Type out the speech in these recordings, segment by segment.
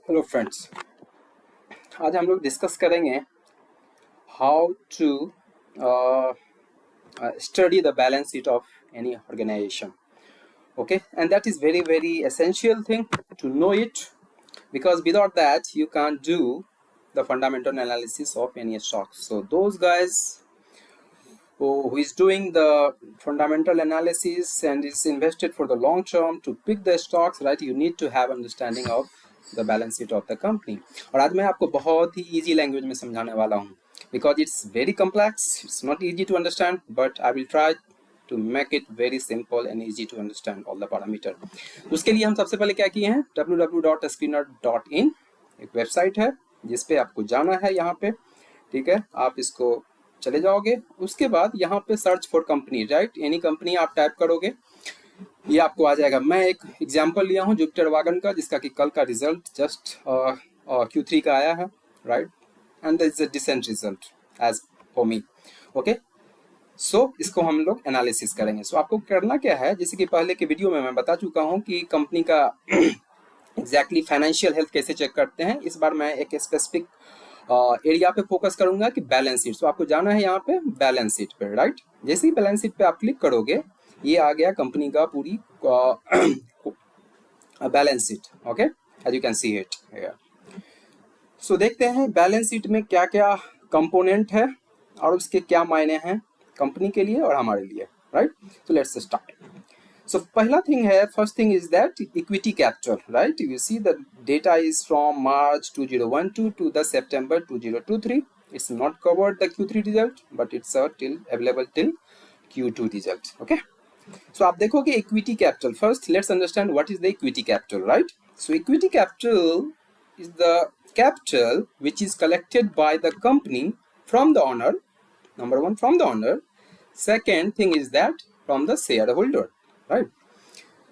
Hello friends, आज हम लोग डिस्कस करेंगे how to study the balance sheet of any organisation. Okay, and that is very essential thing to know it, because without that you can't do the fundamental analysis of any stock. So those guys who is doing the fundamental analysis and is invested for the long term to pick the stocks, right, you need to have understanding of the balance sheet of the company. और आज मैं आपको बहुत ही easy language में समझाने वाला हूँ, because it's very complex, it's not easy to understand, but I will try to make it very simple and easy to understand all the parameter. उसके लिए हम सबसे पहले क्या किए हैं, www.screener.in एक वेबसाइट है जिसपे आपको जाना है. यहाँ पे ठीक है, आप इसको चले जाओगे. उसके बाद यहाँ पे search for company, right, any company आप टाइप करोगे, ये आपको आ जाएगा. मैं एक एग्जांपल लिया हूँ जुपिटर वागन का, जिसका कि कल का रिजल्ट जस्ट Q3 का आया है, right, and this is a decent result as for me. Okay, so इसको हम लोग एनालिसिस करेंगे. सो आपको करना क्या है, जैसे कि पहले के वीडियो में मैं बता चुका हूँ कि कंपनी का एग्जैक्टली फाइनेंशियल हेल्थ कैसे चेक करते हैं. इस बार मैं एक स्पेसिफिक एरिया पे फोकस करूंगा कि बैलेंस शीट. तो आपको जाना है यहाँ पे बैलेंस शीट पे, राइट. जैसे ही बैलेंस शीट पे आप क्लिक करोगे, ये आ गया कंपनी का पूरी balance sheet. Okay, as you can see it here. So देखते हैं बैलेंस शीट में क्या क्या कंपोनेंट है और उसके क्या मायने हैं कंपनी के लिए और हमारे लिए, right. So let's start. So पहला thing है, first thing is that equity capital, right? You see the data is from March 2012 to the September 2023. It's not covered the Q3 result, but it's till available till Q2 result. Okay. So आप देखोगे equity capital. First, let's understand what is the equity capital, right? So equity capital is the capital which is collected by the company from the owner. Number one, from the owner. Second thing is that from the shareholder. Right.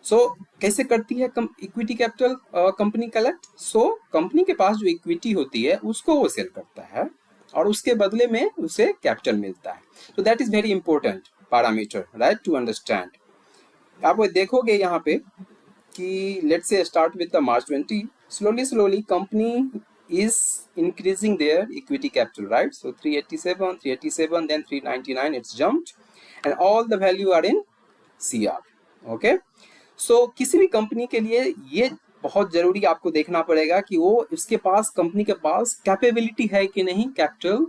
So कैसे करती है equity capital company collect. So company के पास जो equity होती है उसको वो सेल करता है और उसके बदले में उसे कैपिटल मिलता है. So that is very important parameter, right, to understand. आप देखोगे यहाँ पे कि let's say start with the March 20. Slowly company is increasing their equity capital, right? So 387, then 399, it's jumped, and all the value are in CR. Okay, so किसी भी company के लिए ये बहुत जरूरी आपको देखना पड़ेगा कि वो इसके पास, कंपनी के पास कैपेबिलिटी है कि नहीं कैपिटल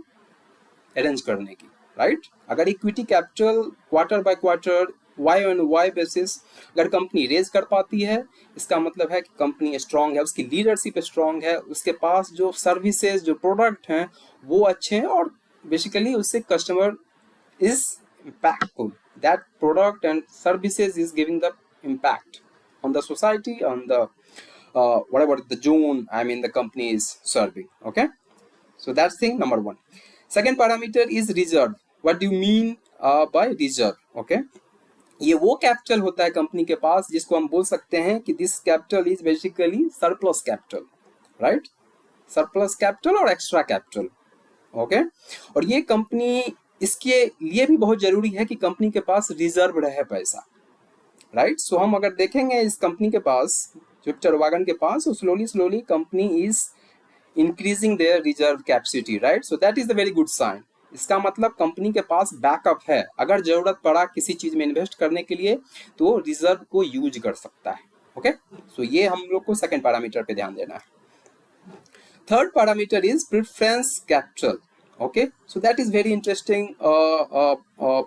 अरेंज करने की, राइट. अगर equity capital quarter by quarter, Y on Y basis अगर कंपनी रेज कर पाती है, इसका मतलब है कि कंपनी स्ट्रांग है, उसकी लीडरशिप स्ट्रांग है, उसके पास जो सर्विसेज, जो प्रोडक्ट हैं वो अच्छे हैं और बेसिकली उससे customer is impactful. That product and services is giving the impact on the society, on the whatever the zone, I mean, the company is serving. Okay, so that's thing number one. Second parameter is reserve. What do you mean by reserve? Okay, ये वो capital होता है company के पास जिसको हम बोल सकते हैं कि this capital is basically surplus capital, right. Surplus capital और एक्स्ट्रा कैपिटल. ओके, और ये कंपनी, इसके लिए भी बहुत जरूरी है कि कंपनी के पास रिजर्व रहे पैसा, राइट. सो हम अगर देखेंगे इस कंपनी के पास, जुपिटर वागन के पास, so slowly company is increasing their reserve capacity, right. So that is a very good sign. इसका मतलब कंपनी के पास बैकअप है, अगर जरूरत पड़ा किसी चीज में इन्वेस्ट करने के लिए तो रिजर्व को यूज कर सकता है. ओके, सो ये हम लोग को सेकेंड पैरामीटर पे ध्यान देना है. Third parameter is preference capital. Okay, so that is very interesting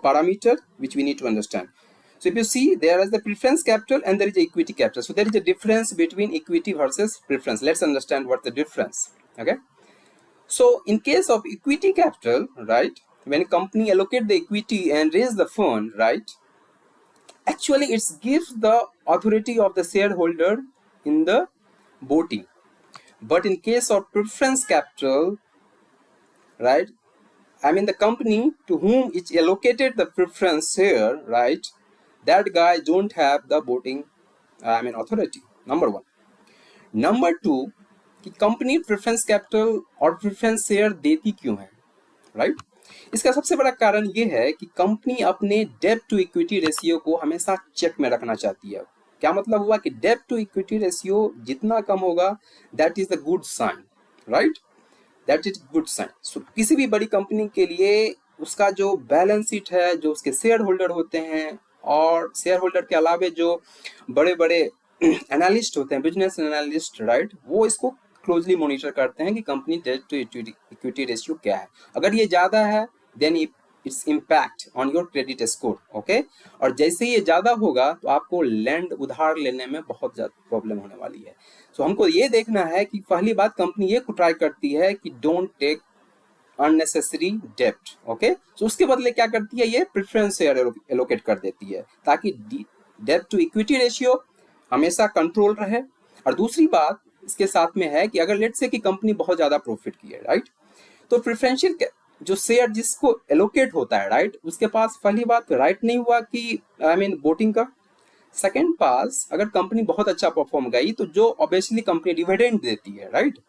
parameter which we need to understand. So if you see, there is the preference capital and there is the equity capital. So there is a difference between equity versus preference. Let's understand what the difference. Okay, so in case of equity capital, right, when a company allocate the equity and raise the fund, right, actually it gives the authority of the shareholder in the voting. But in case of preference capital, right, I mean, the company to whom it's allocated the preference share, right, that guy don't have the voting, I mean, authority. Number one. Number two, कि company preference capital और preference share देती क्यों है, right. इसका सबसे बड़ा कारण ये है कि कंपनी अपने डेब्ट टू इक्विटी रेशियो को हमेशा चेक में रखना चाहती है. क्या मतलब हुआ कि डेब्ट टू इक्विटी रेशियो जितना कम होगा that is the good sign, right, that is good sign. So किसी भी बड़ी कंपनी के लिए उसका जो बैलेंस शीट है, जो उसके शेयर होल्डर होते हैं और शेयर होल्डर के अलावा जो बड़े बड़े एनालिस्ट होते हैं, बिजनेस एनालिस्ट, राइट, वो इसको क्लोजली मॉनिटर करते हैं कि company debt to equity ratio क्या है। अगर ये ज़्यादा है then it's impact on your credit score, okay. और जैसे ये ज़्यादा होगा तो आपको लैंड उधार लेने में बहुत ज़्यादा प्रॉब्लम होने वाली है। सो हमको ये देखना है कि पहली बात कंपनी ये ट्राई करती है कि डोंट टेक अननेसेसरी डेप्ट, ओके। सो उसके बदले क्या करती है, ये प्रेफरेंस शेयर एलोकेट कर देती है ताकि डेप्ट टू इक्विटी रेशियो हमेशा कंट्रोल रहे। और दूसरी बात इसके साथ में है कि अगर लेट से कि कंपनी बहुत ज्यादा प्रॉफिट की है, राइट, तो प्रेफरेंशियल जो शेयर जिसको एलोकेट होता है, राइट, उसके पास पहली बात राइट नहीं हुआ कि आई मीन वोटिंग का। सेकेंड पास अगर कंपनी बहुत अच्छा परफॉर्म गई तो जो ऑब्वियसली कंपनी डिविडेंड देती है, राइट,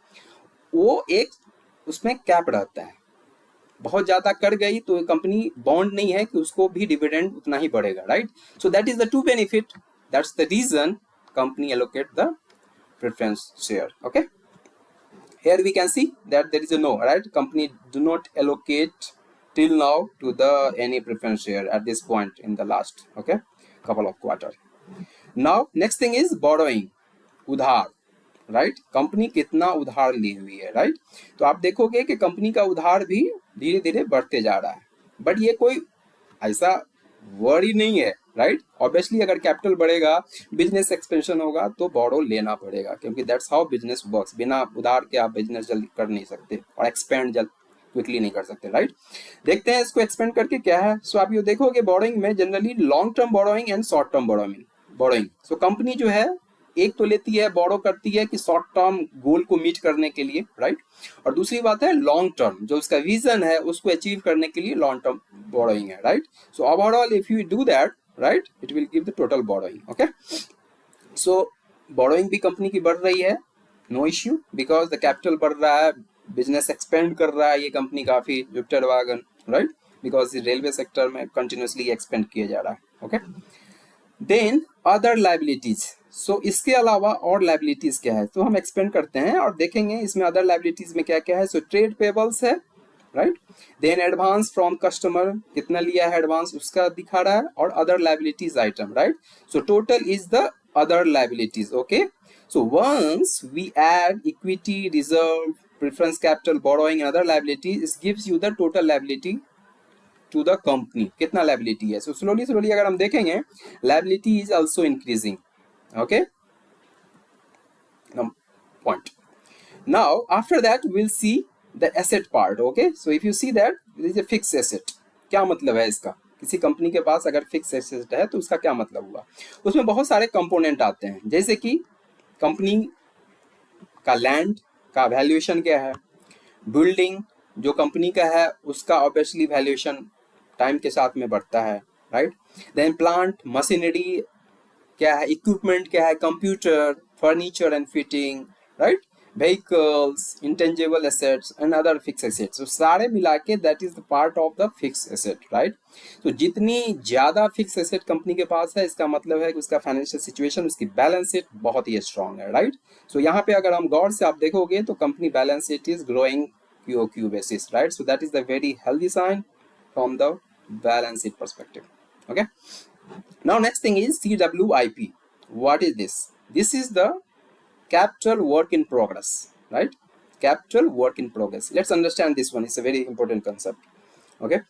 वो एक उसमें कैप रहता है। बहुत ज्यादा कर गई तो कंपनी बॉन्ड नहीं है कि उसको भी डिविडेंड उतना ही बढ़ेगा, right. So that is the two benefit, that's the reason company allocate the preference share, okay. Here we can see that there is a no, right, company do not allocate till now to the any preference share at this point in the last, okay, couple of quarter. Now next thing is borrowing, उधार, right, company कितना उधार ली हुई है, right. तो आप देखोगे कि company का उधार भी धीरे धीरे बढ़ते जा रहा है, बट ये कोई ऐसा वरी नहीं है, राइट। ऑब्वियसली अगर कैपिटल बढ़ेगा, बिजनेस एक्सपेंशन होगा तो बोरो लेना पड़ेगा, क्योंकि दैट्स हाउ बिजनेस वर्क्स। बिना उधार के आप बिजनेस जल्दी कर नहीं सकते और एक्सपेंड जल्द क्विकली नहीं कर सकते, राइट। देखते हैं इसको एक्सपेंड करके क्या है। सो आप ये देखोगे बोरोइंग में generally long term borrowing and short term borrowing. So company जो है एक तो लेती है, बोरो करती है कि शॉर्ट टर्म गोल को मीट करने के लिए, राइट, और दूसरी बात है लॉन्ग टर्म, जो उसका विजन है उसको अचीव करने के लिए लॉन्ग टर्म बोरोइंग है, right. So overall if you do that, right, it will give the total borrowing, okay. So borrowing भी कंपनी की बढ़ रही है, no issue, because the capital बढ़ रहा है, बिजनेस एक्सपेंड कर रहा है ये कंपनी काफी, Jupiter wagon, right, because railway sector में कंटिन्यूसली एक्सपेंड किया जा रहा है, ओके। देन अदर लाइबिलिटीज, सो इसके अलावा और लाइबिलिटीज क्या है तो हम एक्सपेंड करते हैं और देखेंगे इसमें अदर लाइबिलिटीज में क्या क्या है। सो ट्रेड पेबल्स है, right, then advance from customer, कितना लिया है एडवांस उसका दिखा रहा है, और other liabilities item, right. So total is the other liabilities, okay. So once we add equity, reserve, preference capital, borrowing and other liabilities, it gives you the total liability to the company, कितना liability है। So slowly अगर हम देखेंगे liability is also increasing, okay, point. Now after that we'll see the asset part, okay. So if you see that there is a fixed asset, क्या मतलब है इसका, किसी कंपनी के पास अगर फिक्स एसेट है तो उसका क्या मतलब हुआ। उसमें बहुत सारे कंपोनेंट आते हैं, जैसे कि कंपनी का लैंड का वैल्यूएशन क्या है, बिल्डिंग जो कंपनी का है उसका ऑब्वियसली वैल्यूएशन टाइम के साथ में बढ़ता है, राइट। देन प्लांट मशीनरी क्या है, इक्विपमेंट क्या है, computer, furniture and fitting, right, vehicles, intangible assets and other fix assets. तो सारे मिला के that is the part of the fix asset, right. तो जितनी ज्यादा फिक्स एसेट कंपनी के पास है इसका मतलब है कि उसका फाइनेंशियल सिचुएशन, उसकी बैलेंस शीट बहुत ही स्ट्रांग है, राइट। सो यहाँ पे अगर हम गौर से आप देखोगे तो company balance sheet is growing QOQ basis, right? So that is the very healthy sign from the balance sheet perspective, okay. Now next thing is CWIP. What is this? This is the capital work in progress, right? Capital work in progress. Let's understand this one. It's a very important concept, okay.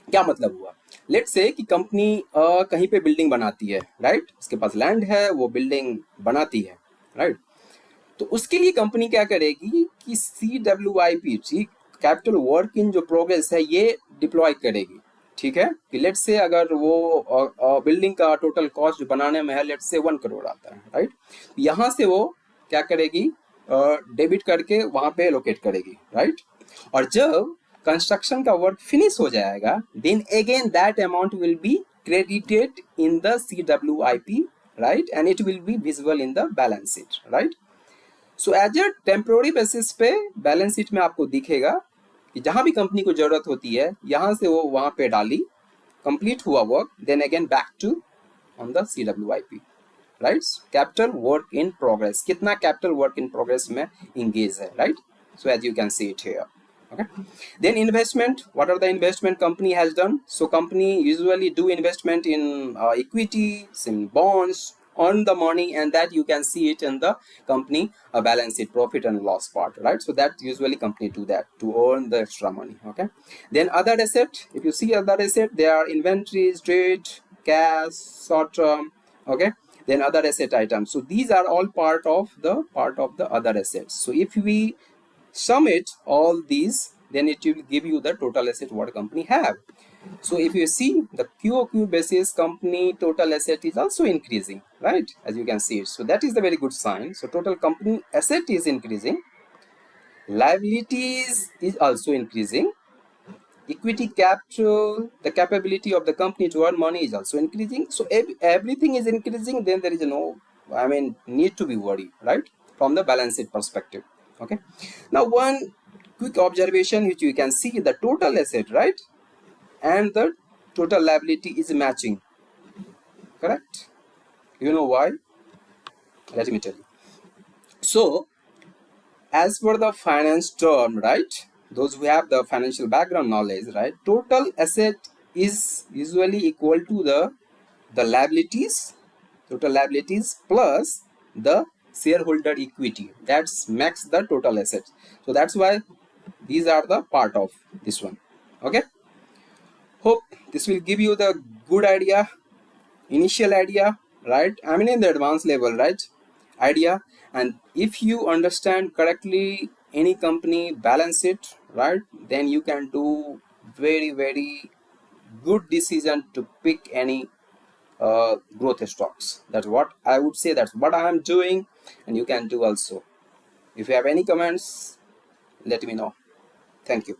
क्या मतलब हुआ, let's say कि company कहीं पे building बनाती है, right, उसके पास land है, वो बिल्डिंग बनाती है, राइट। तो उसके लिए कंपनी क्या करेगी कि CWIP, कैपिटल वर्क इन जो प्रोग्रेस है, ये डिप्लॉय करेगी, ठीक है। कि लेट्स से अगर वो बिल्डिंग का टोटल कॉस्ट जो बनाने में है लेट्स से 1 करोड़ आता है, राइट, यहाँ से वो क्या करेगी, डेबिट करके वहां पे एलोकेट करेगी, राइट। और जब कंस्ट्रक्शन का वर्क फिनिश हो जाएगा then again that amount will be credited in the CWIP, right, and it will be visible in the balance sheet, right. So as a temporary basis पे balance sheet में आपको दिखेगा कि जहां भी कंपनी को जरूरत होती है यहां से वो वहां पे डाली, कंप्लीट हुआ work, then again back to on the CWIP, right, capital work in progress, कितना कैपिटल वर्क इन प्रोग्रेस में इंगेज है, right. So as you can see it here. Okay. Then investment. What are the investment company has done? So company usually do investment in equities, in bonds, earn the money, and that you can see it in the company balance sheet, profit and loss part, right? So that usually company do that to earn the extra money. Okay. Then other asset. If you see other asset, they are inventories, trade, cash, short term. Okay. Then other asset items. So these are all part of the other assets. So if we sum it all these, then it will give you the total asset what company have. So if you see the QOQ basis, company total asset is also increasing, right, as you can see it. So that is the very good sign. So total company asset is increasing, liabilities is also increasing, equity capital, the capability of the company to earn money is also increasing. So everything is increasing, then there is no, I mean, need to be worried, right, from the balance sheet perspective. Okay. Now one quick observation which you can see, the total asset, right, and the total liability is matching, correct? You know why? Let me tell you. So as per the finance term, right, those who have the financial background knowledge, right, total asset is usually equal to the liabilities, total liabilities plus the shareholder equity. That's max the total assets. So that's why these are the part of this one. Okay, hope this will give you the good idea, initial idea, right, I mean in the advanced level, right, idea. And if you understand correctly any company balance it, right, then you can do very good decision to pick any growth stocks. That's what I would say, that's what I am doing, and you can do also. If you have any comments, let me know. Thank you.